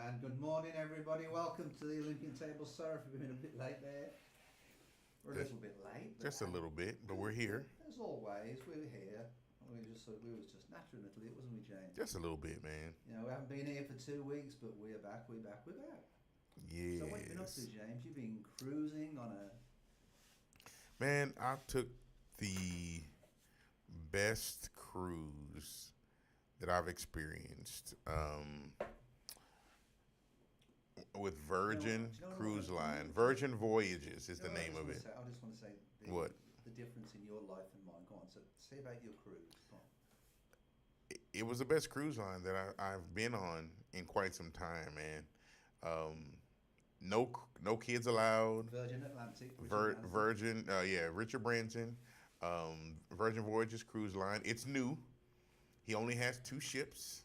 And good morning, everybody. Welcome to the Olympian Table. Sorry for being a bit late there. We're a little bit late. Just a little bit, but we're here. As always, we were here. We was just nattering a little bit, wasn't we, James? Just a little bit, man. You know, we haven't been here for 2 weeks, but we're back. Yes. So what have you been up to, James? You've been cruising on a... Man, I took the best cruise that I've experienced with Virgin Cruise Line. Virgin Voyages is the name of it. I just want to say What? The difference in your life and mine. Go on. So say about your cruise. Go on. It was the best cruise line that I've been on in quite some time, man. No kids allowed. Virgin Atlantic. Richard Branson. Virgin Voyages Cruise Line. It's new. He only has 2 ships,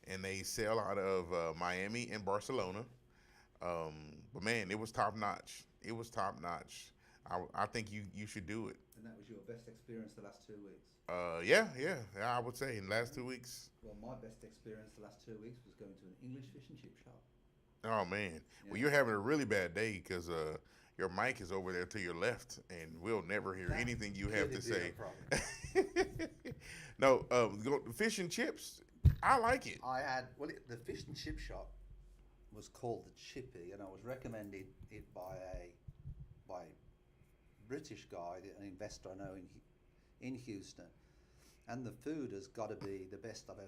and they sail out of Miami and Barcelona. But man, it was top notch. I think you should do it. And that was your best experience the last 2 weeks? Yeah, I would say in the last 2 weeks. Well, my best experience the last 2 weeks was going to an English fish and chip shop. Oh man, yeah. Well, you're having a really bad day because your mic is over there to your left, and we'll never hear anything you have to say. No, fish and chips. I like it. The fish and chip shop was called the Chippy, and I was recommended it by a British guy, an investor I know in Houston, and the food has got to be the best I've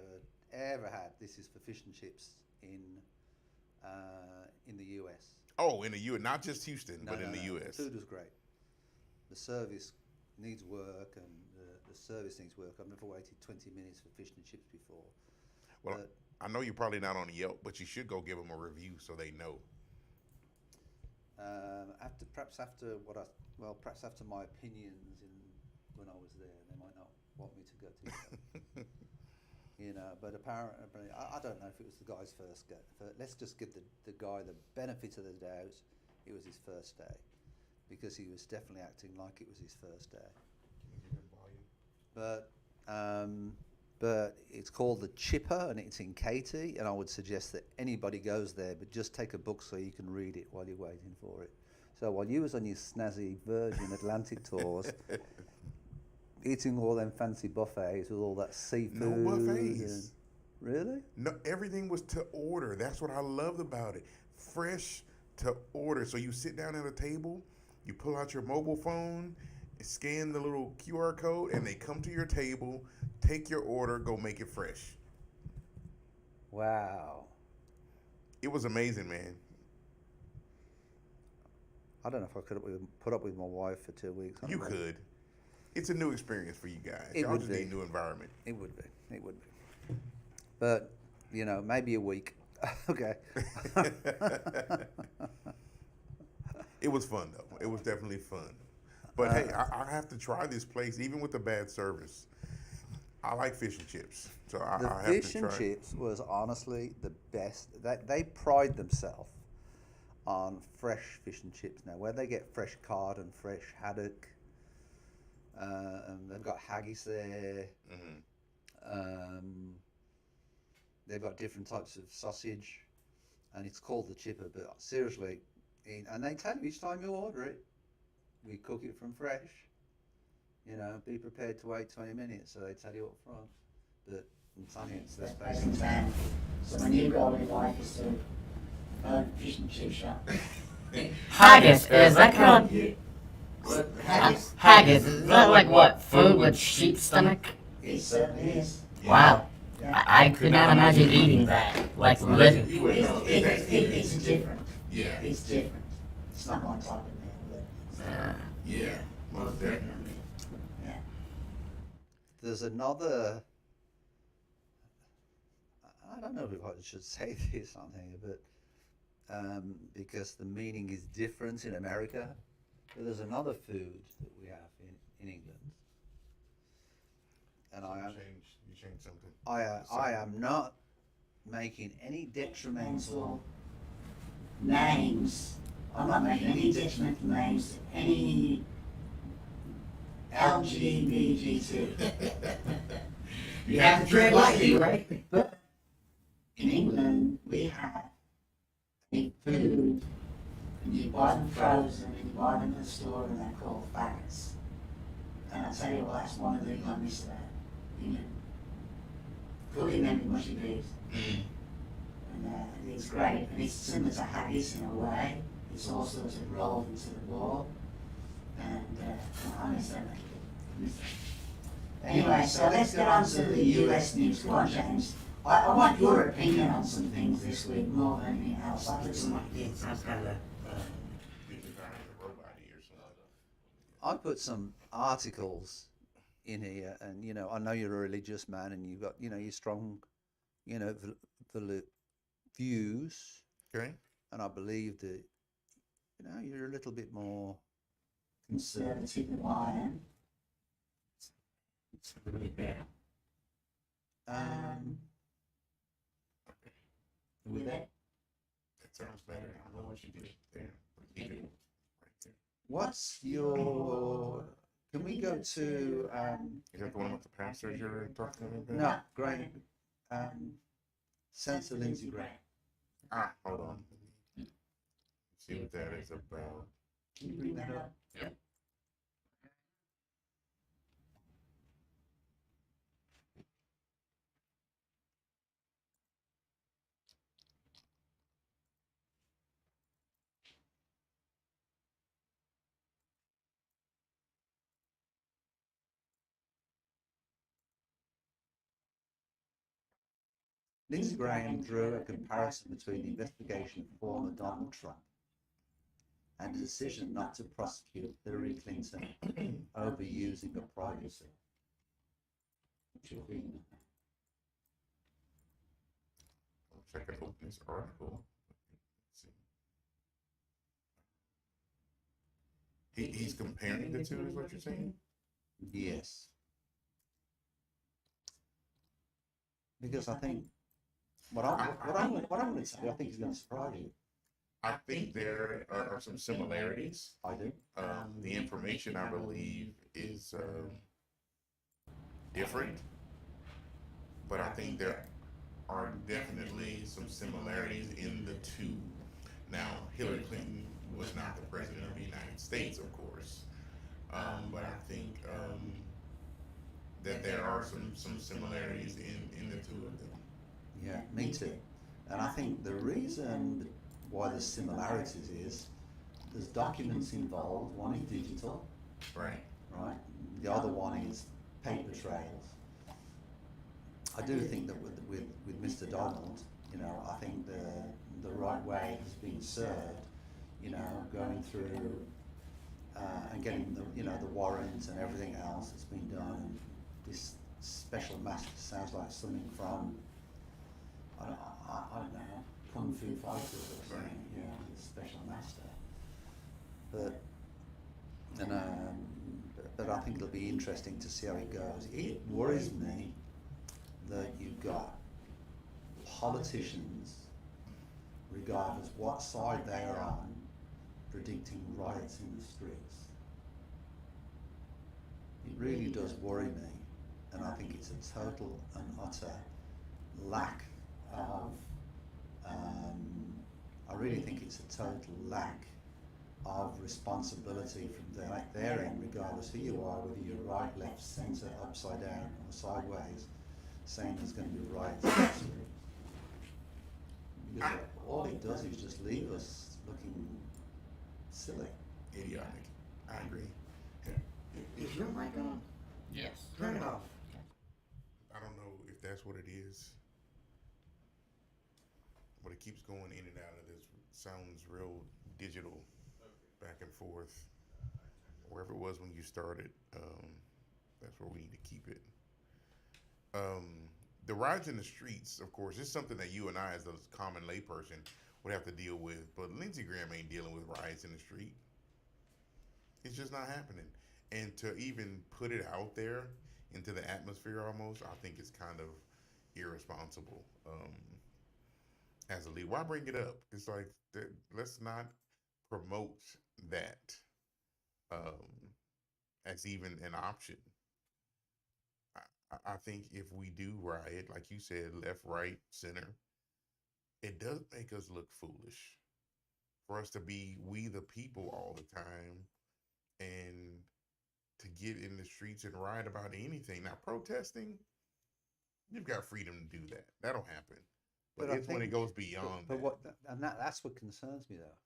ever had. This is for fish and chips in the US. Oh, in the US, not just Houston, but in the US. The food was great. The service needs work, and the service needs work. I've never waited 20 minutes for fish and chips before. Well, I know you're probably not on Yelp, but you should go give them a review so they know. Perhaps after my opinions when I was there, they might not want me to go to Yelp. You know, but apparently, I don't know if it was the guy's first go. Let's just give the guy the benefit of the doubt. It was his first day, because he was definitely acting like it was his first day. But it's called the Chipper, and it's in Katy, and I would suggest that anybody goes there, but just take a book so you can read it while you're waiting for it. So while you was on your snazzy Virgin Atlantic tours, eating all them fancy buffets with all that seafood. No buffets. Really? No, everything was to order. That's what I loved about it. Fresh to order. So you sit down at a table, you pull out your mobile phone, scan the little QR code, and they come to your table, take your order, go make it fresh. Wow. It was amazing, man. I don't know if I could put up with my wife for 2 weeks. You could. It's a new experience for you guys. It Y'all would just be. need a new environment. It would be. But, you know, maybe a week. Okay. It was fun, though. It was definitely fun. But hey, I have to try this place, even with the bad service. I like fish and chips, so I have to try. The fish and chips was honestly the best. They pride themselves on fresh fish and chips now, where they get fresh cod and fresh haddock. And they've got haggis there. Mm-hmm. They've got different types of sausage, and it's called the Chipper. But seriously, and they tell you each time you order it, we cook it from fresh. You know, be prepared to wait 20 minutes, so they tell you up front. But I'm telling you, it's the best place in town. So when you go with life is to fish and chip shop. Haggis, is that called Haggis. haggis? Is that like what? Food with sheep's stomach? It certainly is. Wow. Yeah. I could not imagine eating that. Like living. It's different. Yeah. It's different. It's not my type of meal, but Yeah. Most definitely. yeah. There's another. I don't know if I should say this on here, but because the meaning is different in America. But there's another food that we have in England, and You changed something. I am not making any detrimental. Names. I'm not making any detrimental names to any LGBT. You have to tread lightly, right? But in England, we have eat food, and you buy them frozen, and you buy them at the store, and they're called faggots. And I tell you what, that's one of the things I miss about it. You know, putting them in mushy peas. And it's great, and it's similar to haggis in a way. It's all sort of rolled into the ball, and I miss that. Anyway, so let's get on to the US news. Go on, James. I want your opinion on some things this week more than anything else. I put some ideas. I put some articles in here, and you know, I know you're a religious man, and you've got, you know, your strong, you know, views. Okay. And I believe that, you know, you're a little bit more conservative than I am. It's really bad. With that, That sounds better. I don't know what you did there. Leave it right there. What's your? Can we go to? Is that the one with the pastors you're talking about? No, Graham. Senator Lindsey Graham. Ah, hold on. See what that is about. can you bring that up? Yep. Lindsey Graham drew a comparison between the investigation of former Donald Trump and the decision not to prosecute Hillary Clinton over using of privacy. What's your opinion on that? If I can open this article. Let's see. He's comparing the two, is what you're saying? Yes. Because I think what I'm going to say, I think is going to surprise you. I think there are some similarities. I do. The information, I believe, is different, but I think there are definitely some similarities in the two. Now, Hillary Clinton was not the president of the United States, of course, but I think that there are some similarities in the two of them. Yeah, me too. And I think the reason why there's similarities is there's documents involved. One is digital, Right. right? The other one is paper trails. I do think that with Mr. Donald, you know, I think the right way has been served, you know, going through and getting the warrants and everything else that's been done. And this special master sounds like something from I don't know, Kung Fu Fighters or something. Yeah, the special master. But I think it'll be interesting to see how it goes. It worries me that you've got politicians, regardless what side they are on, predicting riots in the streets. It really does worry me, and I think it's a total and utter lack of, I really think it's a total lack of responsibility from their end, regardless who you are, whether you're right, left, centre, upside down or sideways, saying there's going to be riots in the streets. Because all it does is just leave us looking silly. Idiotic. I agree. Is your mic on? Yes. Turn it off. I don't know if that's what it is, but it keeps going in and out of this. Sounds real digital, back and forth. Wherever it was when you started, that's where we need to keep it. The riots in the streets, of course, is something that you and I, as a common layperson, would have to deal with. But Lindsey Graham ain't dealing with riots in the street. It's just not happening. And to even put it out there into the atmosphere almost, I think it's kind of irresponsible as a leader. Why bring it up? It's like, let's not promote that as even an option. I think if we do riot, like you said, left, right, center, it does make us look foolish. for us to be we the people all the time and to get in the streets and riot about anything. Now, protesting, you've got freedom to do that. That'll happen. But it's when it goes beyond that. That's what concerns me though,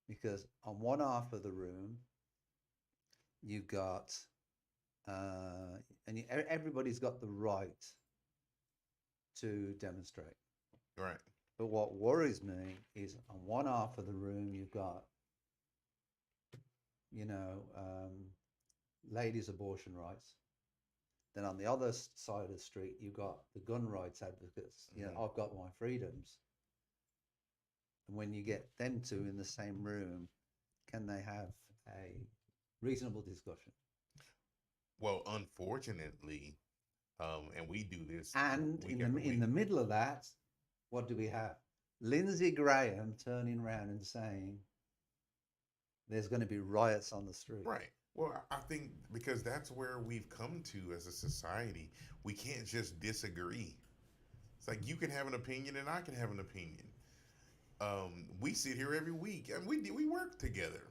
because on one half of the room, you got, everybody's got the right to demonstrate. Right. But what worries me is on one half of the room, you've got, ladies' abortion rights. Then on the other side of the street, you've got the gun rights advocates. I've got my freedoms. And when you get them two in the same room, can they have a reasonable discussion? Well, unfortunately, and we do this. And in the middle of that, what do we have? Lindsey Graham turning around and saying there's going to be riots on the street. Right. Well, I think because that's where we've come to as a society. We can't just disagree. It's like you can have an opinion and I can have an opinion. We sit here every week and we work together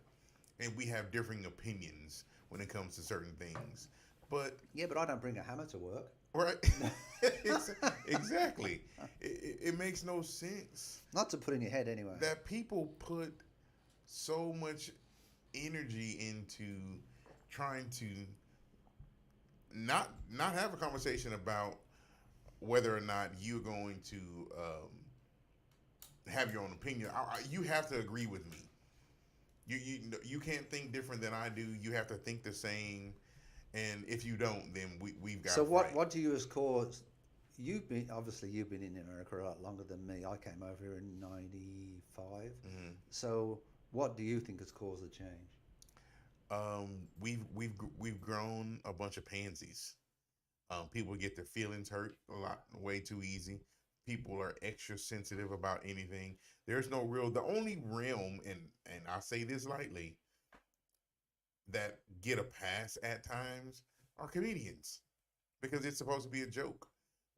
and we have differing opinions when it comes to certain things. But I don't bring a hammer to work. Right. Exactly. It makes no sense. Not to put in your head anyway. That people put so much energy into trying to not have a conversation about whether or not you're going to have your own opinion. You have to agree with me. You can't think different than I do. You have to think the same. And if you don't, then we've got. So what do you as cause? You've been in America a lot longer than me. I came over here in '95. Mm-hmm. So what do you think has caused the change? We've grown a bunch of pansies. People get their feelings hurt way too easy. People are extra sensitive about anything. There's no the only realm, and I say this lightly, that get a pass at times are comedians because it's supposed to be a joke.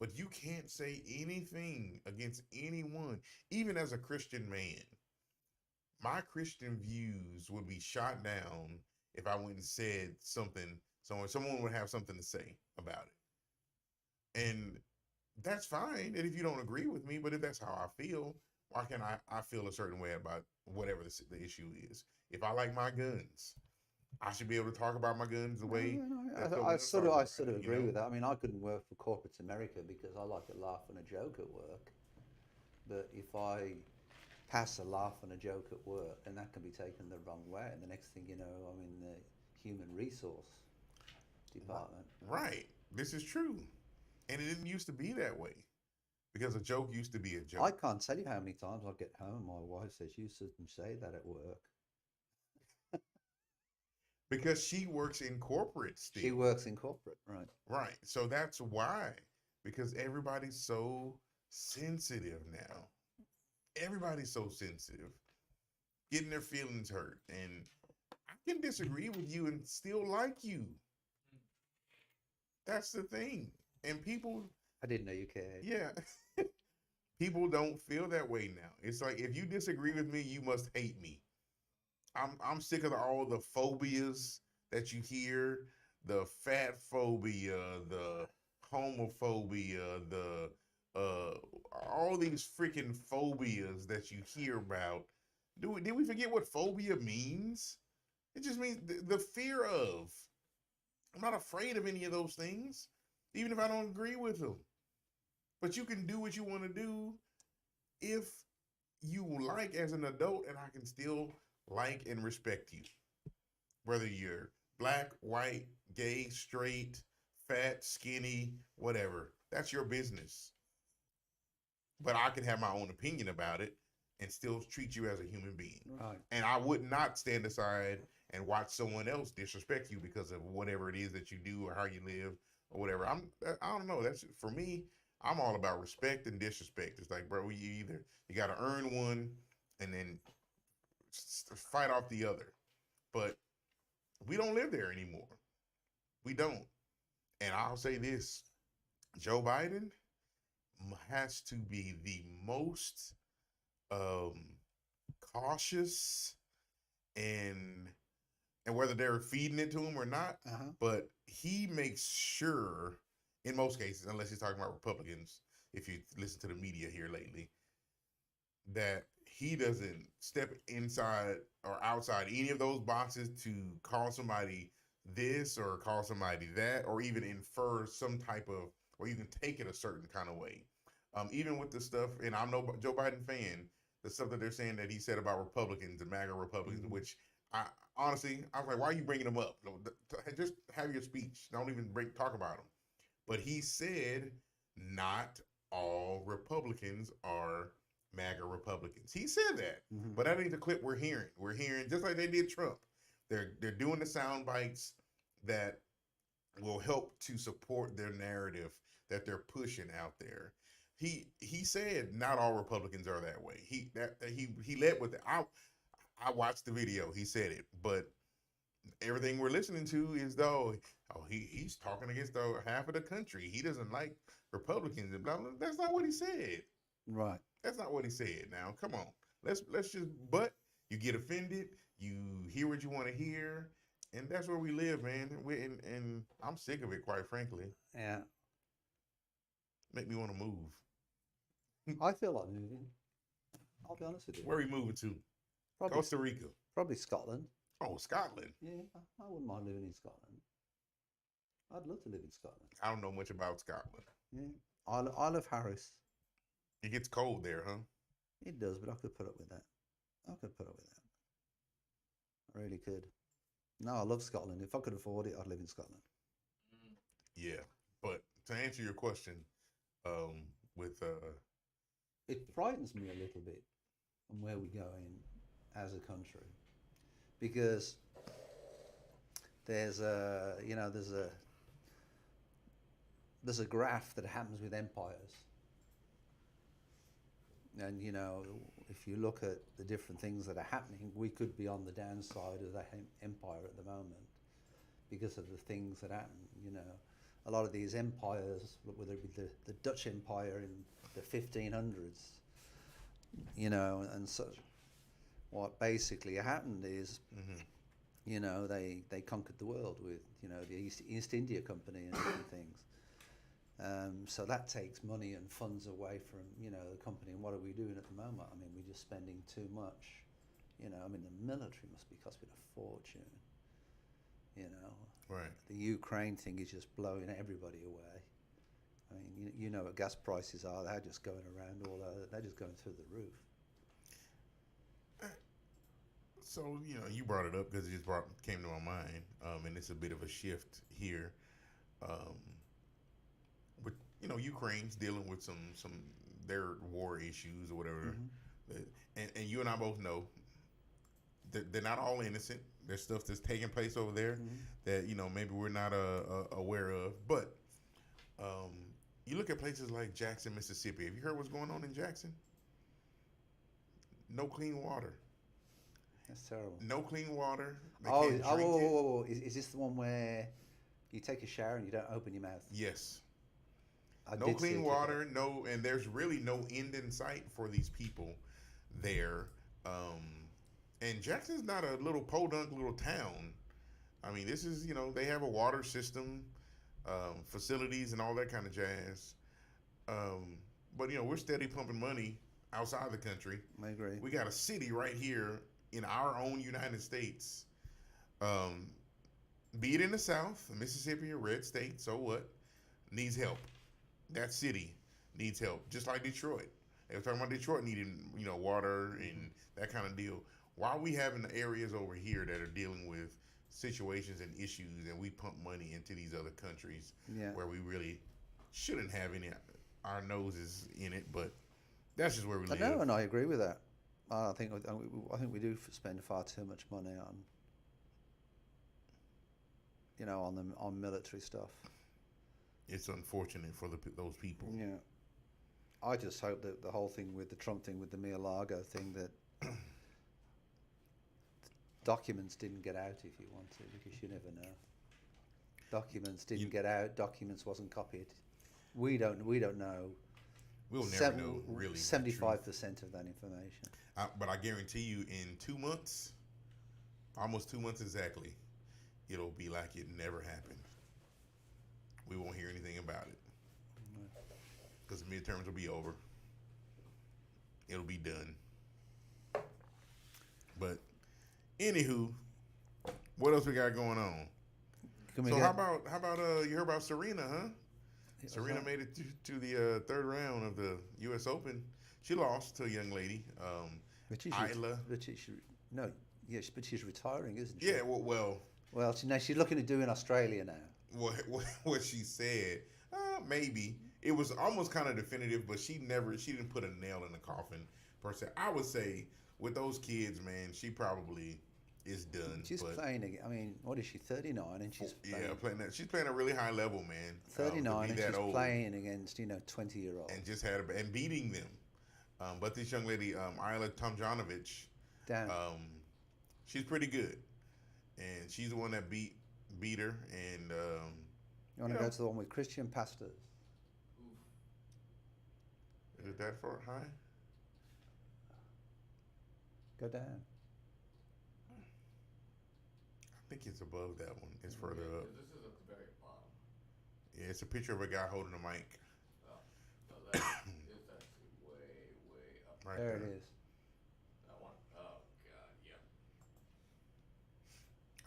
But you can't say anything against anyone, even as a Christian man. My Christian views would be shot down if I went and said something, someone would have something to say about it. And that's fine. And if you don't agree with me, but if that's how I feel, why can't I feel a certain way about whatever the issue is? If I like my guns, I should be able to talk about my guns the way. I sort of agree with that. I mean, I couldn't work for corporate America because I like to laugh and a joke at work. But if I pass a laugh and a joke at work, and that can be taken the wrong way, and the next thing you know, I'm in the human resource department. Right. This is true. And it didn't used to be that way. Because a joke used to be a joke. I can't tell you how many times I get home and my wife says, you shouldn't say that at work. Because she works in corporate still. She works in corporate, right. Right. So that's why. Because everybody's so sensitive now. Everybody's so sensitive. Getting their feelings hurt. And I can disagree with you and still like you. That's the thing. And people... I didn't know you cared. Yeah. People don't feel that way now. It's like, if you disagree with me, you must hate me. I'm sick of all the phobias that you hear, the fat phobia, the homophobia, the all these freaking phobias that you hear about. Did we forget what phobia means? It just means the fear of. I'm not afraid of any of those things, even if I don't agree with them. But you can do what you want to do if you like as an adult, and I can still like and respect you. Whether you're black, white, gay, straight, fat, skinny, whatever. That's your business. But I can have my own opinion about it and still treat you as a human being. Right. And I would not stand aside and watch someone else disrespect you because of whatever it is that you do or how you live or whatever. I don't know. That's for me. I'm all about respect and disrespect. It's like, bro, you got to earn one and then fight off the other. But we don't live there anymore. We don't. And I'll say this, Joe Biden has to be the most cautious and whether they're feeding it to him or not. But he makes sure, in most cases, unless he's talking about Republicans, if you listen to the media here lately, that he doesn't step inside or outside any of those boxes to call somebody this or call somebody that, or even infer some type of, or you can take it a certain kind of way. Even with the stuff, and I'm no Joe Biden fan, the stuff that they're saying that he said about Republicans, the MAGA Republicans, which I honestly, I was like, why are you bringing them up? Just have your speech. Don't even talk about them. But he said not all Republicans are MAGA Republicans. He said that, but that ain't the clip we're hearing. We're hearing just like they did Trump. They're doing the sound bites that will help to support their narrative that they're pushing out there. He said not all Republicans are that way. He led with it. I watched the video. He said it, but everything we're listening to is he's talking against half of the country. He doesn't like Republicans and blah blah. That's not what he said. Right. That's not what he said. Now, come on. Let's just. But you get offended. You hear what you want to hear, and that's where we live, man. And I'm sick of it, quite frankly. Yeah. Make me want to move. I feel like moving. I'll be honest with you. Where are we moving to? Probably, Costa Rica. Probably Scotland. Oh, Scotland. Yeah, I wouldn't mind living in Scotland. I'd love to live in Scotland. I don't know much about Scotland. Yeah. I love Harris. It gets cold there, huh? It does, but I could put up with that. I could put up with that. I really could. No, I love Scotland. If I could afford it, I'd live in Scotland. Yeah, but to answer your question, it frightens me a little bit on where we're going as a country, because there's a graph that happens with empires. And, if you look at the different things that are happening, we could be on the downside of that empire at the moment because of the things that happen. A lot of these empires, whether it be the Dutch Empire in the 1500s, and so what basically happened is, they conquered the world with, the East India Company and different things. So that takes money and funds away from, the company. And what are we doing at the moment? I mean, we're just spending too much. The military must be costing a fortune. Right. The Ukraine thing is just blowing everybody away. I mean, what gas prices are. They're just going around they're just going through the roof. So, you brought it up because it just came to my mind. And it's a bit of a shift here. But Ukraine's dealing with some their war issues or whatever, and you and I both know that they're not all innocent. There's stuff that's taking place over there that maybe we're not aware of. But you look at places like Jackson, Mississippi. Have you heard what's going on in Jackson? No clean water. That's terrible. No clean water. They can't drink whoa. Is this the one where you take a shower and you don't open your mouth? Yes. No clean water, and there's really no end in sight for these people there. And Jackson's not a little podunk little town. I mean, this is, they have a water system, facilities and all that kind of jazz. But, we're steady pumping money outside the country. I agree. We got a city right here in our own United States. Be it in the South, Mississippi, a red state, so what? Needs help. That city needs help, just like Detroit. They were talking about Detroit needing, water and that kind of deal. Why are we having the areas over here that are dealing with situations and issues, and we pump money into these other countries where we really shouldn't have our noses in it? But that's just where we live. No, and I agree with that. I think we do spend far too much money on military stuff. It's unfortunate for those people. Yeah. I just hope that the whole thing with the Trump thing, with the Mar-a-Lago thing, that documents didn't get out if you want to, because you never know. Documents didn't get out. Documents wasn't copied. We don't know We'll never know really. 75% of that information. But I guarantee you, in 2 months, almost 2 months exactly, it'll be like it never happened. We won't hear anything about it because the midterms will be over. It'll be done. But anywho, what else we got going on? So how about you heard about Serena, huh? Serena made it to the third round of the U.S. Open. She lost to a young lady, But she's retiring, isn't she? Yeah, well. Well, she's looking at doing Australia now. What she said, maybe it was almost kind of definitive, but she didn't put a nail in the coffin per se. I would say with those kids, man, she probably is done. She's playing again. I mean, what is she? 39, and she's playing that. She's playing a really high level, man. 39, and she's playing against 20-year-olds and beating them. But this young lady, Isla Tomjanovic, she's pretty good, and she's the one that beat her. And you want to go to the one with Christian pastors? Is it that far high? Go down. I think it's above that one. It's further up. This is at the very bottom. Yeah, it's a picture of a guy holding a mic. No, that is actually way up. Right There it is. That one. Oh, God, yeah.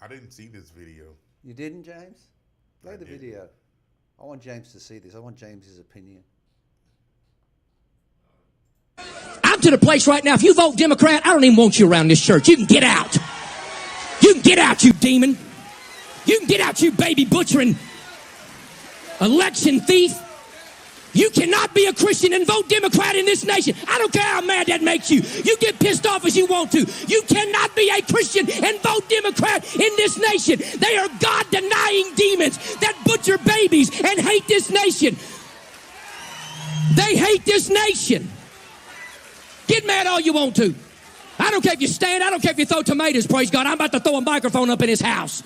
I didn't see this video. You didn't, James? Play the didn't. video. I want James to see this. I want James's opinion. I'm to the place right now, if you vote Democrat, I don't even want you around this church. You can get out. You can get out, you demon. You can get out, you baby butchering election thief. You cannot be a Christian and vote Democrat in this nation. I don't care how mad that makes you. You get pissed off as you want to. You cannot be a Christian and vote Democrat in this nation. They are God-denying demons that butcher babies and hate this nation. They hate this nation. Get mad all you want to. I don't care if you stand. I don't care if you throw tomatoes, praise God. I'm about to throw a microphone up in his house.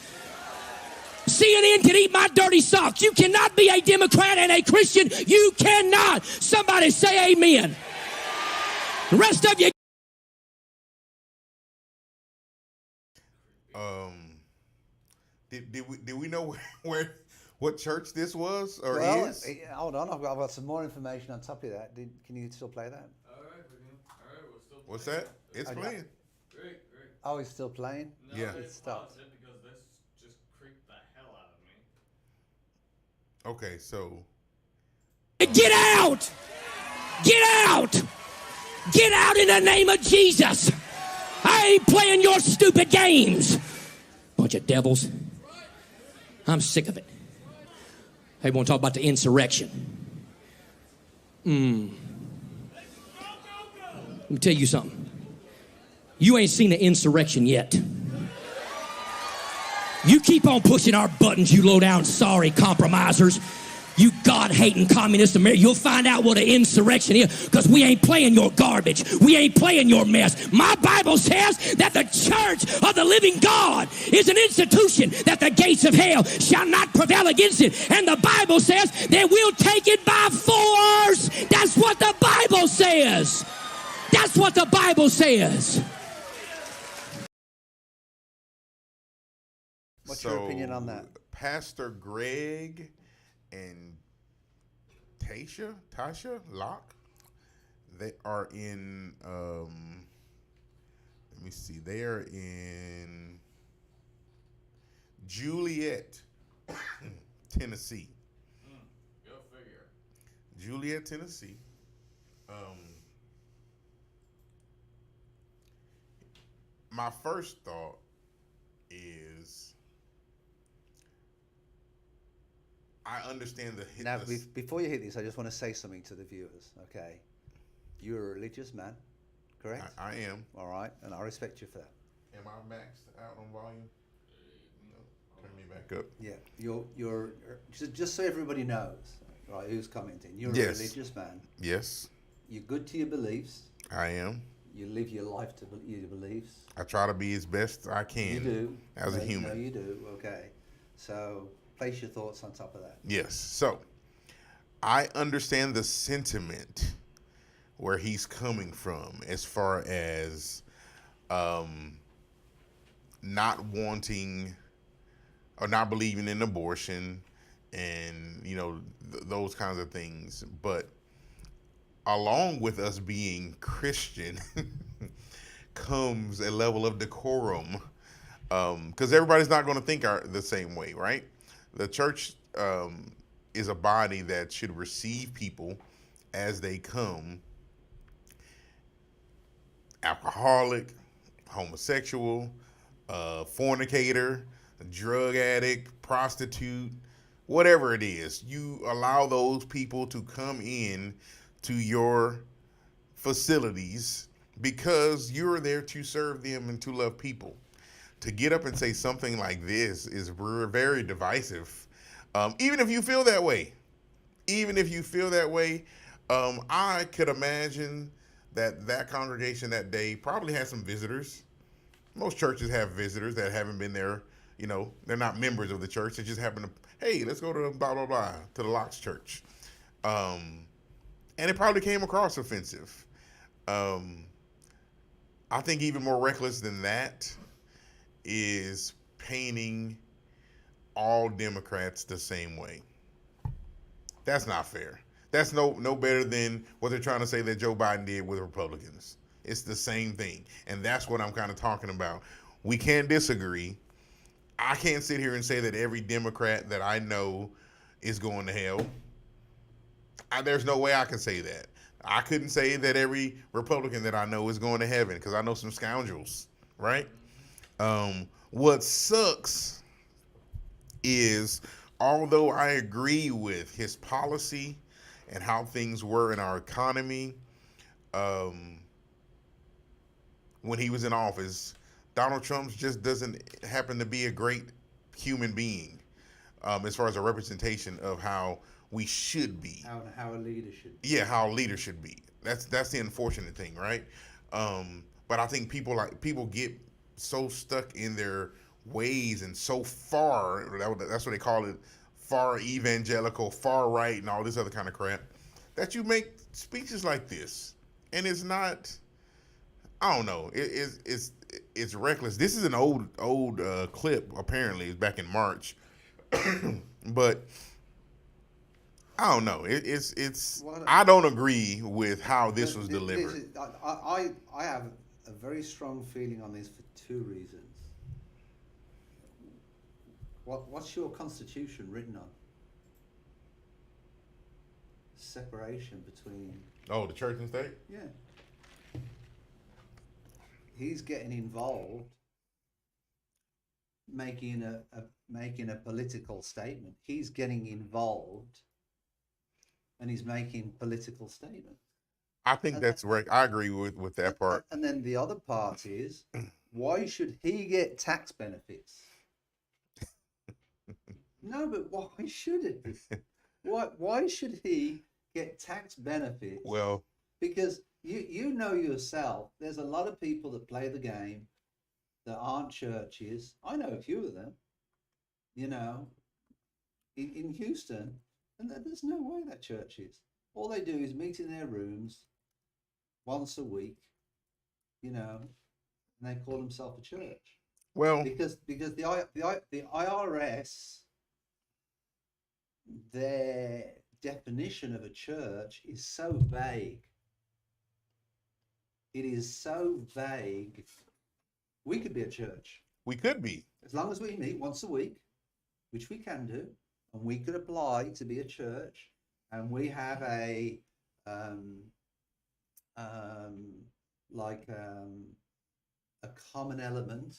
CNN can eat my dirty socks. You cannot be a Democrat and a Christian. You cannot. Somebody say amen. The rest of you. Did we know what church this was or is? Hold on, I've got some more information on top of that. Can you still play that? All right, we're still playing. What's that? It's playing. Great. Oh, it's still playing? No, Yeah. they It stopped. paused it because this just creeped the hell out of me. Okay, so Get out! Get out! Get out in the name of Jesus! I ain't playing your stupid games. Bunch of devils. I'm sick of it. Hey, want to talk about the insurrection? Let me tell you something. You ain't seen the insurrection yet. You keep on pushing our buttons, you low-down sorry compromisers. You God-hating communist America. You'll find out what an insurrection is because we ain't playing your garbage. We ain't playing your mess. My Bible says that the church of the living God is an institution that the gates of hell shall not prevail against it. And the Bible says that we'll take it by force. That's what the Bible says. That's what the Bible says. What's your opinion on that? Pastor Greg and Tasha Locke, they are in, let me see, they are in Juliet, Tennessee. Go figure. Juliet, Tennessee. My first thought is, I understand the hit. Now, before you hit this, I just want to say something to the viewers, okay? You're a religious man, correct? I am. All right, and I respect you for that. Am I maxed out on volume? No. Turn me back up. Yeah, you're just so everybody knows, right, who's commenting. You're a Yes. religious man. Yes, You're good to your beliefs. I am. You live your life to your beliefs. I try to be as best I can. You do. As a No, human. you do, okay. So place your thoughts on top of that. Yes. So, I understand the sentiment where he's coming from as far as not wanting or not believing in abortion and, you know, those kinds of things. But along with us being Christian comes a level of decorum, because everybody's not going to think the same way, right? The church is a body that should receive people as they come, alcoholic, homosexual, fornicator, drug addict, prostitute, whatever it is. You allow those people to come in to your facilities because you're there to serve them and to love people. To get up and say something like this is very divisive. Even if you feel that way, I could imagine that congregation that day probably had some visitors. Most churches have visitors that haven't been there. You know, they're not members of the church. They just happen to, hey, let's go to blah, blah, blah, to the Locks Church. And it probably came across offensive. I think even more reckless than that is painting all Democrats the same way. That's not fair. That's no better than what they're trying to say that Joe Biden did with Republicans. It's the same thing. And that's what I'm kind of talking about. We can't disagree. I can't sit here and say that every Democrat that I know is going to hell. There's no way I can say that. I couldn't say that every Republican that I know is going to heaven because I know some scoundrels, right? What sucks is, although I agree with his policy and how things were in our economy when he was in office, Donald Trump just doesn't happen to be a great human being as far as a representation of how we should be. How a leader should be. Yeah, how a leader should be. That's the unfortunate thing, right? But I think people get so stuck in their ways and so far, that's what they call it, far evangelical, far right, and all this other kind of crap, that you make speeches like this. And it's not, I don't know, it's reckless. This is an old clip, apparently. It's back in March. But I don't know. I don't agree with how this was delivered. I have a very strong feeling on this for two reasons. What's your constitution written on? Separation between. Oh, the church and state? Yeah. He's getting involved, making a political statement. He's getting involved, and he's making political statements. I think that's right. I agree with that part. And then the other part is, why should he get tax benefits? No, but why should it? Why should he get tax benefits? Well, because you know yourself, there's a lot of people that play the game that aren't churches. I know a few of them, you know, in Houston, and there's no way that church is. All they do is meet in their rooms once a week, you know, and they call themselves a church. Well, because the IRS, their definition of a church is so vague. It is so vague. We could be a church. We could be. As long as we meet once a week, which we can do, and we could apply to be a church, and we have a common element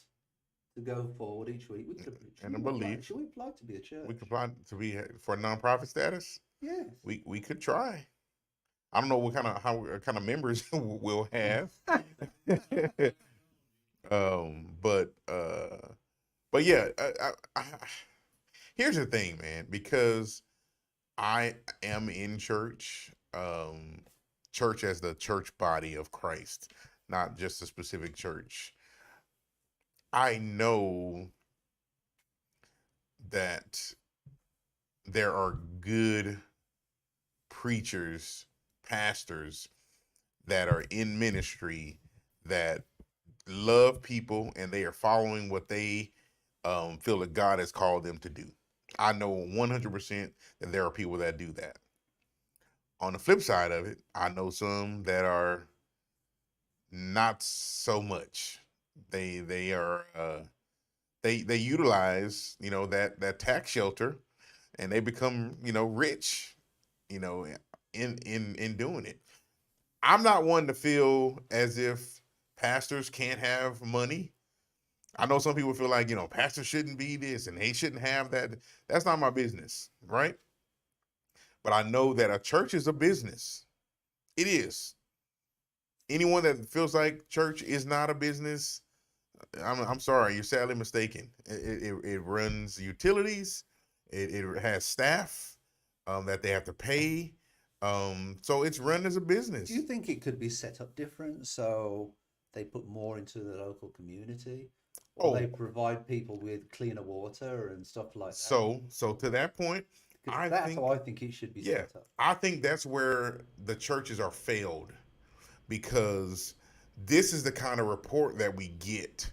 to go forward each week. We could, and I believe. Should we apply to be a church? We could apply to be for nonprofit status. Yes. We could try. I don't know what kind of members we'll have. But yeah, here's the thing, man, because I am in church, church as the church body of Christ, not just a specific church. I know that there are good preachers, pastors that are in ministry that love people and they are following what they feel that God has called them to do. I know 100% that there are people that do that. On the flip side of it, I know some that are not so much. They are they utilize, you know, that tax shelter, and they become, you know, rich, you know, in doing it. I'm not one to feel as if pastors can't have money. I know some people feel like, you know, pastors shouldn't be this and they shouldn't have that. That's not my business, right? But I know that a church is a business. It is. Anyone that feels like church is not a business, I'm sorry, you're sadly mistaken. It runs utilities. It has staff that they have to pay. So it's run as a business. Do you think it could be set up different so they put more into the local community? Or they provide people with cleaner water and stuff like that? So to that point, that's how I think it should be set up. I think that's where the churches are failed, because this is the kind of report that we get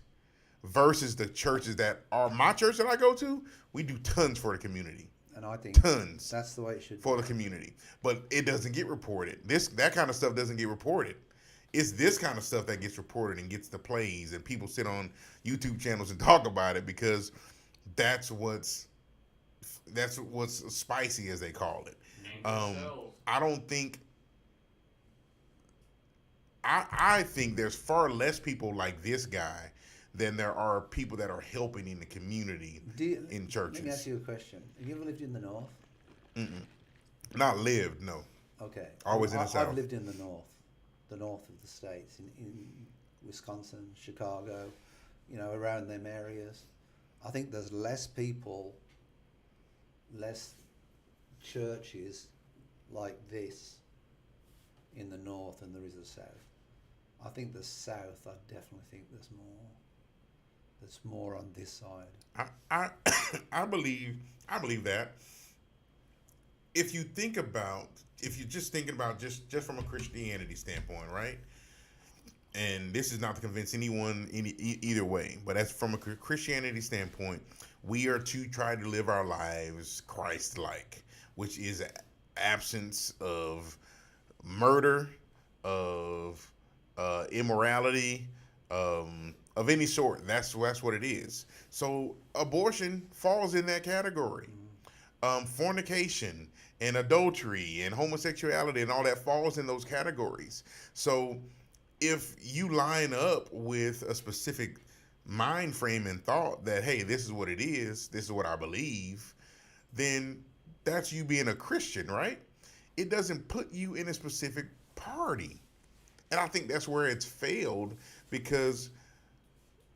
versus the churches that are my church that I go to. We do tons for the community. And I think tons that's the way it should for be. the community. But it doesn't get reported. That kind of stuff doesn't get reported. It's this kind of stuff that gets reported and gets the plays, and people sit on YouTube channels and talk about it because that's what's spicy, as they call it. I don't think. I think there's far less people like this guy than there are people that are helping in the community in churches. Let me ask you a question. Have you ever lived in the north? Not lived, no. Okay. Always in the south. I've lived in the north of the states, in Wisconsin, Chicago, you know, around them areas. I think there's less people, less churches like this in the north than there is the south. I think the south, I definitely think there's more on this side. I believe that. If you're just thinking about just from a Christianity standpoint, right? And this is not to convince anyone either way, but as from a Christianity standpoint, we are to try to live our lives Christ-like, which is absence of murder, of immorality, of any sort. That's what it is. So abortion falls in that category. Fornication and adultery and homosexuality and all that falls in those categories. So if you line up with a specific mind frame and thought that, hey, this is what it is, this is what I believe, then that's you being a Christian, right? It doesn't put you in a specific party. And I think that's where it's failed, because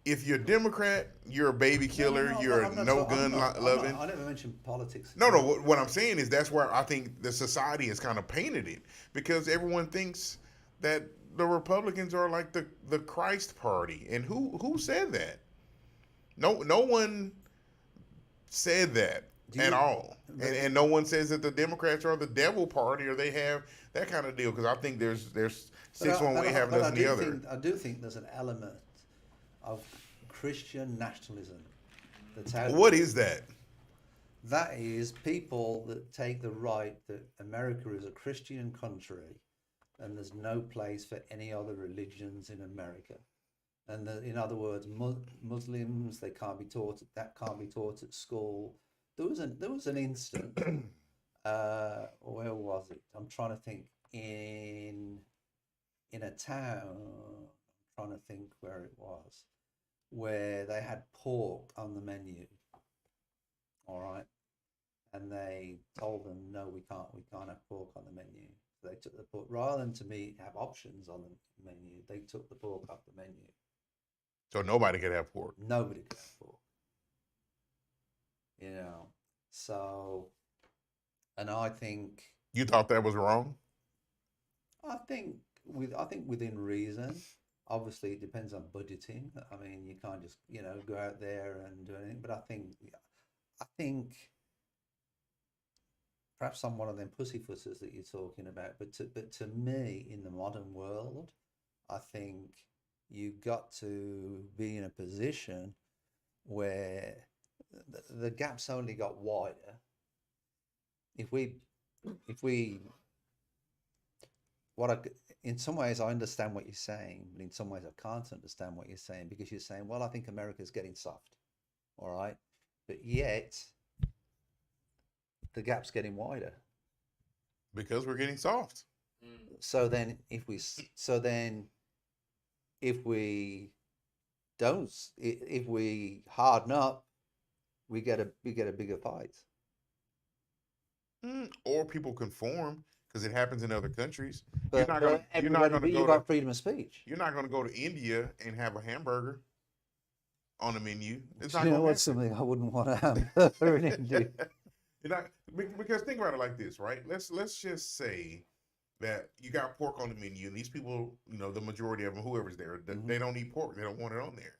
if you're a Democrat, you're a baby killer, you're a no-gun loving. I never mentioned politics. No, what I'm saying is that's where I think the society has kind of painted it, because everyone thinks that the Republicans are like the Christ party. And who said that? No one said that at all. And no one says that the Democrats are the devil party or they have that kind of deal, because I think there's six one way having us in the other. I do think there's an element of Christian nationalism that's out there. What is that? That is people that take the right that America is a Christian country and there's no place for any other religions in America. And in other words, Muslims, that can't be taught at school. There was an instant. Where was it? I'm trying to think. In a town, I'm trying to think where it was, where they had pork on the menu. All right, and they told them, no, we can't have pork on the menu. So they took the pork, rather than have options on the menu. They took the pork off the menu. So nobody could have pork. Nobody could have pork. You know, so, and I think you thought that was wrong. I think within reason. Obviously, it depends on budgeting. I mean, you can't just go out there and do anything. But I think perhaps I'm one of them pussyfooters that you're talking about, but to me, in the modern world, I think you got to be in a position where the gap's only got wider. In some ways I understand what you're saying, but in some ways I can't understand what you're saying, because you're saying, well, I think America's getting soft, all right, but yet the gap's getting wider because we're getting soft. So then if we harden up, we get a bigger fight. Or people conform, because it happens in other countries. But You're not going to you got freedom of speech. You're not going to go to India and have a hamburger on the menu. It's You not know going to what's something I wouldn't want to have in India. Because think about it like this, right? Let's just say that you got pork on the menu, and these people, the majority of them, whoever's there, they don't eat pork. They don't want it on there.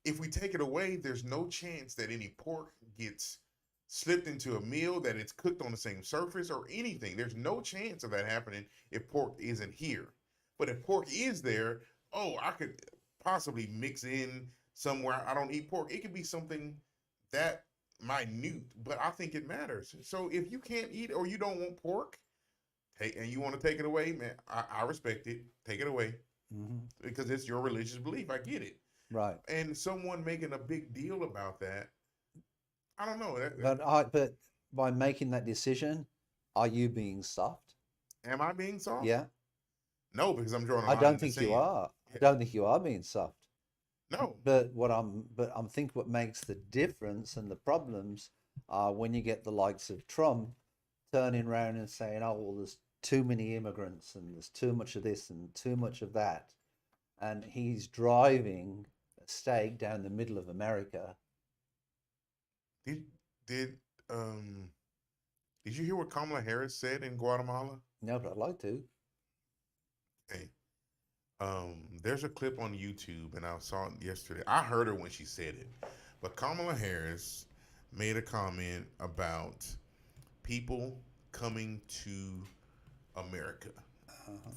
If we take it away, there's no chance that any pork gets slipped into a meal, that it's cooked on the same surface or anything. There's no chance of that happening if pork isn't here. But if pork is there, I could possibly mix in somewhere. I don't eat pork. It could be something that minute, but I think it matters. So if you can't eat or you don't want pork, and you want to take it away, man, I respect it. Take it away, because it's your religious belief. I get it. Right. And someone making a big deal about that, I don't know. But by making that decision, are you being soft? Am I being soft? Yeah. No, because I'm drawing a line. I don't think you are. I don't think you are being soft. No. But I'm think what makes the difference and the problems are when you get the likes of Trump turning around and saying, "Oh, well, there's too many immigrants and there's too much of this and too much of that," and he's driving a stake down the middle of America. Did you hear what Kamala Harris said in Guatemala? No, but I'd like to. Hey, there's a clip on YouTube, and I saw it yesterday. I heard her when she said it, but Kamala Harris made a comment about people coming to America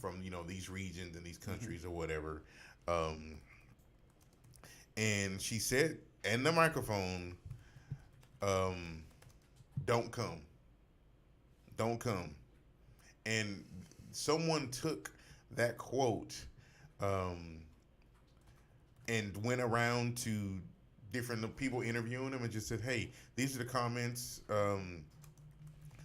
from these regions and these countries or whatever, and she said in the microphone, don't come. And someone took that quote and went around to different people interviewing him and just said, hey, these are the comments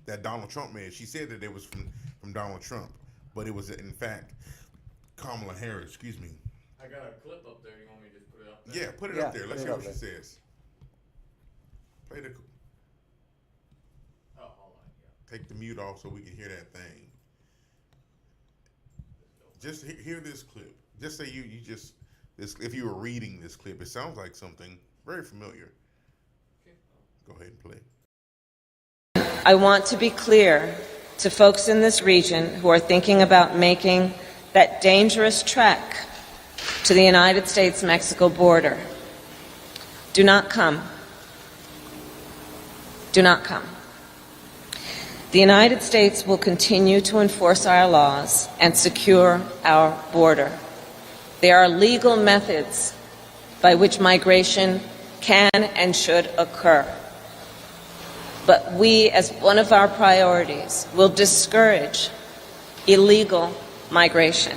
that Donald Trump made. She said that it was from Donald Trump, but it was in fact Kamala Harris. Excuse me. I got a clip up there. You want me to just put it up there? Yeah, put it up there. Let's hear what she says. Play the. Oh, hold on. Yeah. Take the mute off so we can hear that thing. Just hear this clip. Just say you just this. If you were reading this clip, it sounds like something very familiar. Okay. Go ahead and play. I want to be clear to folks in this region who are thinking about making that dangerous trek to the United States-Mexico border. Do not come. Do not come. The United States will continue to enforce our laws and secure our border. There are legal methods by which migration can and should occur. But we, as one of our priorities, will discourage illegal migration.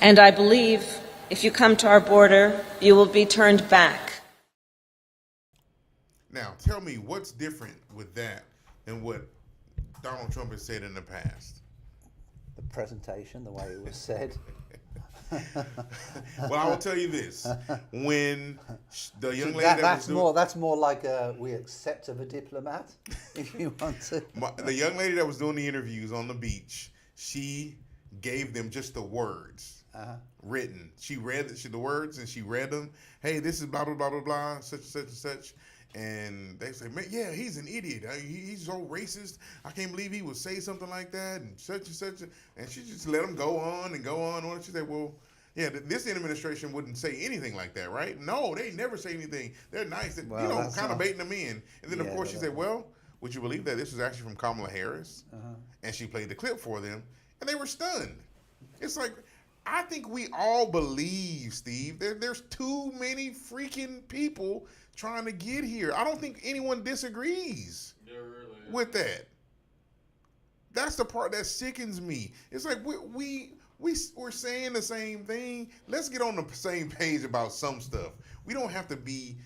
And I believe if you come to our border, you will be turned back. Now, tell me what's different with that than what Donald Trump has said in the past. The presentation, the way it was said. Well, I will tell you this: when the young lady that's more like we accept of a diplomat, if you want to. The young lady that was doing the interviews on the beach, she gave them just the words written. She read the words and she read them. Hey, this is blah blah blah blah blah, such and such and such. And they say, man, yeah, he's an idiot. He's so racist. I can't believe he would say something like that and such and such. And she just let him go on and go on. She said, well, yeah, this administration wouldn't say anything like that, right? No, they never say anything. They're nice. Kind of baiting them in. And then, of course, she said, well, Would you believe that this was actually from Kamala Harris? Uh-huh. And she played the clip for them, and they were stunned. It's like, I think we all believe, Steve, there's too many freaking people trying to get here. I don't think anyone disagrees with that. That's the part that sickens me. It's like we're saying the same thing. Let's get on the same page about some stuff. We don't have to be,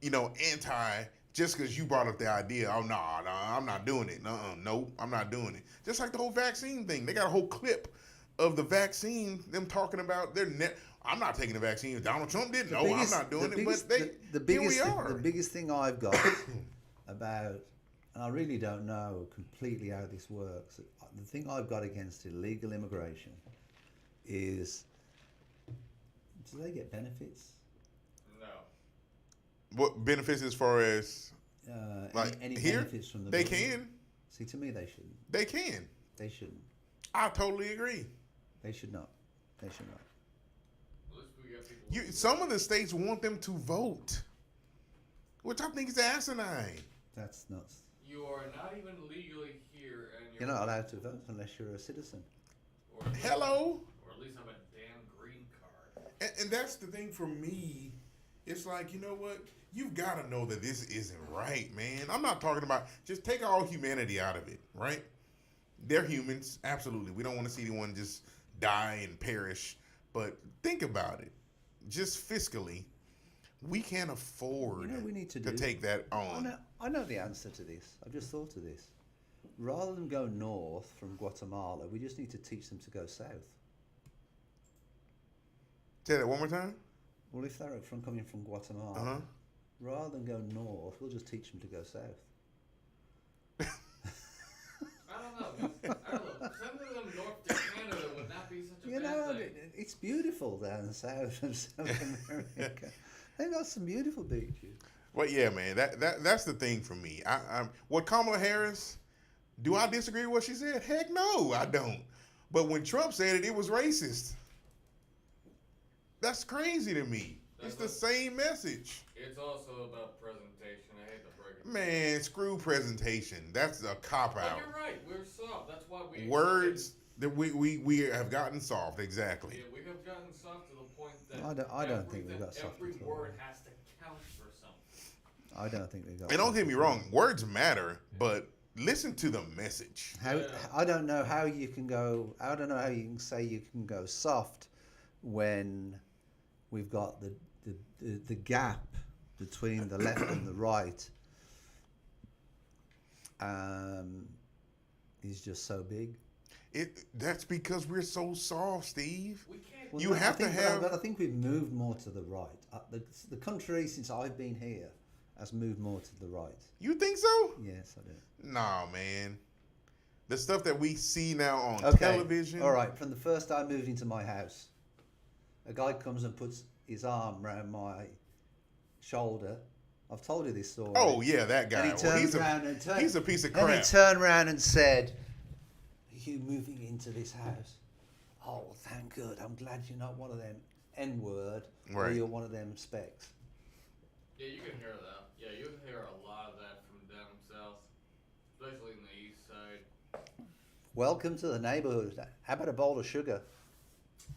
anti just because you brought up the idea. Oh, no, I'm not doing it. No, I'm not doing it. Just like the whole vaccine thing. They got a whole clip of the vaccine, them talking about I'm not taking the vaccine. Donald Trump did. No, I'm not doing it. But here we are. The biggest thing I've got about, and I really don't know completely how this works. The thing I've got against illegal immigration is, do they get benefits? No. What benefits as far as any here? benefits from the They government? can. See, to me, they shouldn't. They can. They shouldn't. I totally agree. They should not. They should not. At least we got people. Some of the states want them to vote, which I think is asinine. That's nuts. You are not even legally here, and You're not allowed to vote unless you're a citizen. Or at least Hello? Or at least have a damn green card. And that's the thing for me. It's like, you know what? You've got to know that this isn't right, man. I'm not talking about, just take all humanity out of it, right? They're humans, absolutely. We don't want to see anyone just die and perish. But think about it. Just fiscally, we can't afford We need to to do? take that on. I know the answer to this. I've just thought of this. Rather than go north from Guatemala, we just need to teach them to go south. Say that one more time. Well, if they're coming from Guatemala, Uh-huh. rather than go north, we'll just teach them to go south. I don't know. Sending them north to Canada would not be such a You bad know, thing. it's beautiful down south of South America. They've got some beautiful beaches. Well, yeah, man. That's the thing for me. What Kamala Harris, do I disagree with what she said? Heck no, I don't. But when Trump said it, it was racist. That's crazy to me. It's the same message. It's also about presentation. I hate to break it. Man, screw presentation. That's a cop But out. you're right. We're soft. That's why we Words that we have gotten soft. Exactly. Yeah, we have gotten soft to the point that I don't think we've got soft every at all. word has to count for something. I don't think they've got. And don't get me wrong, words matter, but listen to the message. I don't know how you can go. I don't know how you can say you can go soft when we've got the gap between the left and the right is just so big. That's because we're so soft, Steve. We can't. Well, You no, have to have- But I think we've moved more to the right. The country, since I've been here, has moved more to the right. You think so? Yes, I do. Nah, man. The stuff that we see now on Okay. television. All right. From the first I moved into my house, a guy comes and puts his arm around my shoulder. I've told you this story. Oh yeah, that guy. And he Well, turned he's around and turned. he's a piece of Then he crap. turned around and said, "Are you moving into this house?" Oh, well, thank God. I'm glad you're not one of them N-word, or Right. you're one of them specs. Yeah, you can hear that. Yeah, you can hear a lot of that from down south, especially in the east side. Welcome to the neighborhood. How about a bowl of sugar?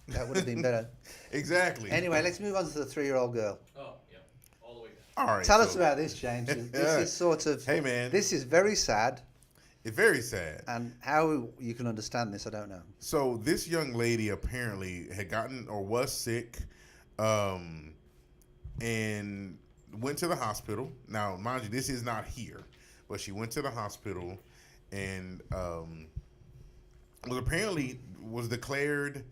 That would have been better. Exactly. Anyway, let's move on to the 3-year-old girl. Oh, yeah, all the way down. All right. Tell us so about this, James. This is sort of. Hey, man. This is very sad, It's very sad. and how you can understand this, I don't know. So this young lady apparently had gotten or was sick, and went to the hospital. Now, mind you, this is not here, but she went to the hospital and was declared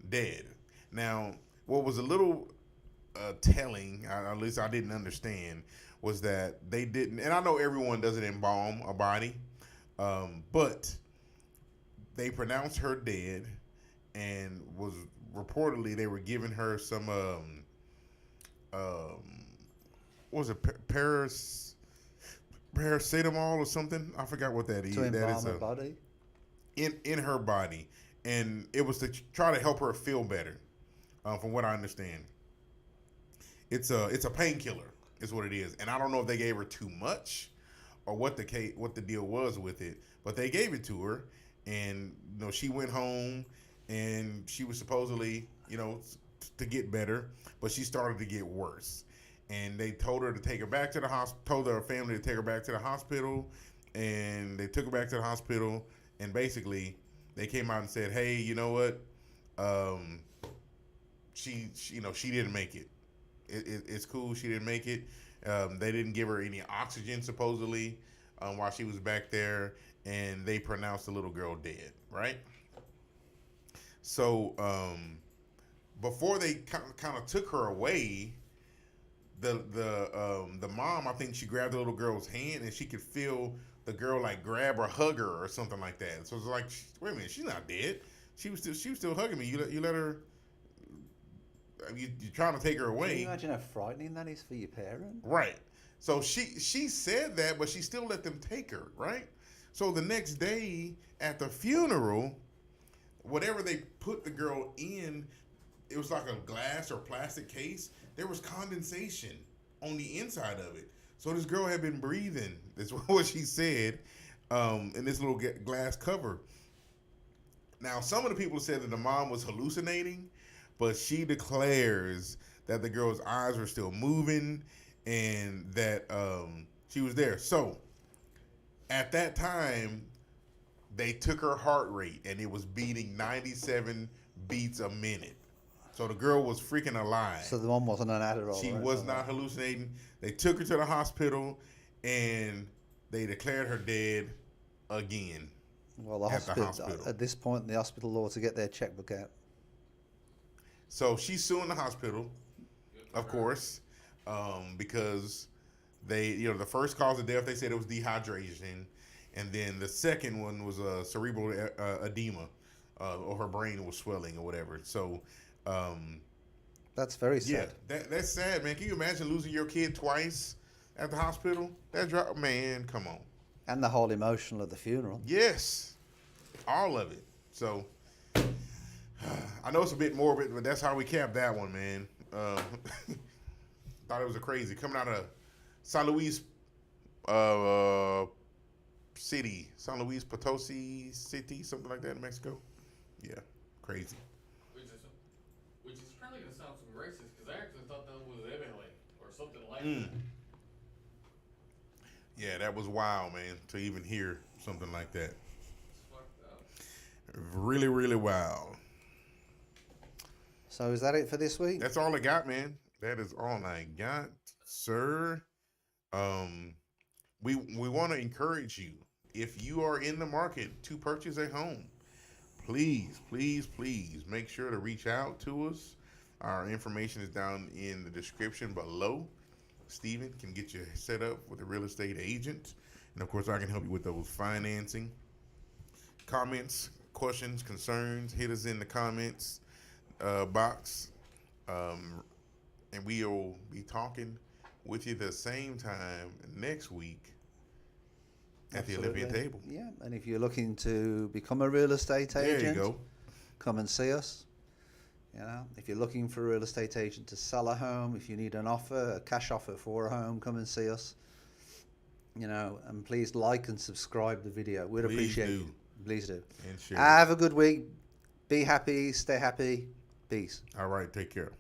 dead. Now, what was a little telling, at least I didn't understand, was that they didn't. And I know everyone doesn't embalm a body, but they pronounced her dead, and was reportedly they were giving her some what was it, paracetamol or something? I forgot what that is. To That embalm is her body. in her body, and it was to try to help her feel better. From what I understand, it's a painkiller, is what it is. And I don't know if they gave her too much, or what the deal was with it, but they gave it to her, and she went home, and she was supposedly to get better, but she started to get worse, and they told her to take her back to the hospital. Told her family to take her back to the hospital, and they took her back to the hospital, and basically they came out and said, hey, you know what? She didn't make it. It's cool. She didn't make it. They didn't give her any oxygen supposedly while she was back there, and they pronounced the little girl dead. Right. So before they kind of took her away, the mom, I think she grabbed the little girl's hand, and she could feel the girl like grab or hug her or something like that. So it's like, wait a minute, she's not dead. She was still hugging me. You let her. You're trying to take her away. Can you imagine how frightening that is for your parent? Right. So she said that, but she still let them take her. Right. So the next day at the funeral, whatever they put the girl in, it was like a glass or plastic case. There was condensation on the inside of it. So this girl had been breathing. That's what she said in this little glass cover. Now, some of the people said that the mom was hallucinating, but she declares that the girl's eyes were still moving and that she was there. So at that time, they took her heart rate, and it was beating 97 beats a minute. So the girl was freaking alive. So the mom wasn't an Adderall. She right? was not hallucinating. They took her to the hospital, and they declared her dead again. Well, the hospital, at this point, the hospital law to get their checkbook out. So she's suing the hospital, of course, because they, the first cause of death, they said it was dehydration. And then the second one was cerebral edema, or her brain was swelling or whatever. So, that's very sad. Yeah, that's sad, man. Can you imagine losing your kid twice at the hospital? Man, come on. And the whole emotional of the funeral. Yes, all of it. So, I know it's a bit morbid, but that's how we capped that one, man. Thought it was crazy. Coming out of San Luis City, San Luis Potosi City, something like that in Mexico. Yeah, crazy. Which is probably going to sound some racist, because I actually thought that was Italy or something like that. Yeah, that was wild, man, to even hear something like that. It's fucked up. Really, really wild. So is that it for this week? That's all I got, man. That is all I got, sir. We want to encourage you, if you are in the market to purchase a home, please make sure to reach out to us. Our information is down in the description below. Steven can get you set up with a real estate agent. And of course, I can help you with those financing. Comments, questions, concerns, hit us in the comments box. And we'll be talking with you the same time next week at the Olympian Table. Yeah, and if you're looking to become a real estate agent, there you go. Come and see us. If you're looking for a real estate agent to sell a home, if you need an offer, a cash offer for a home, come and see us. And please like and subscribe the video. We'd appreciate it. Please do. And share. Have a good week. Be happy. Stay happy. Peace. All right. Take care.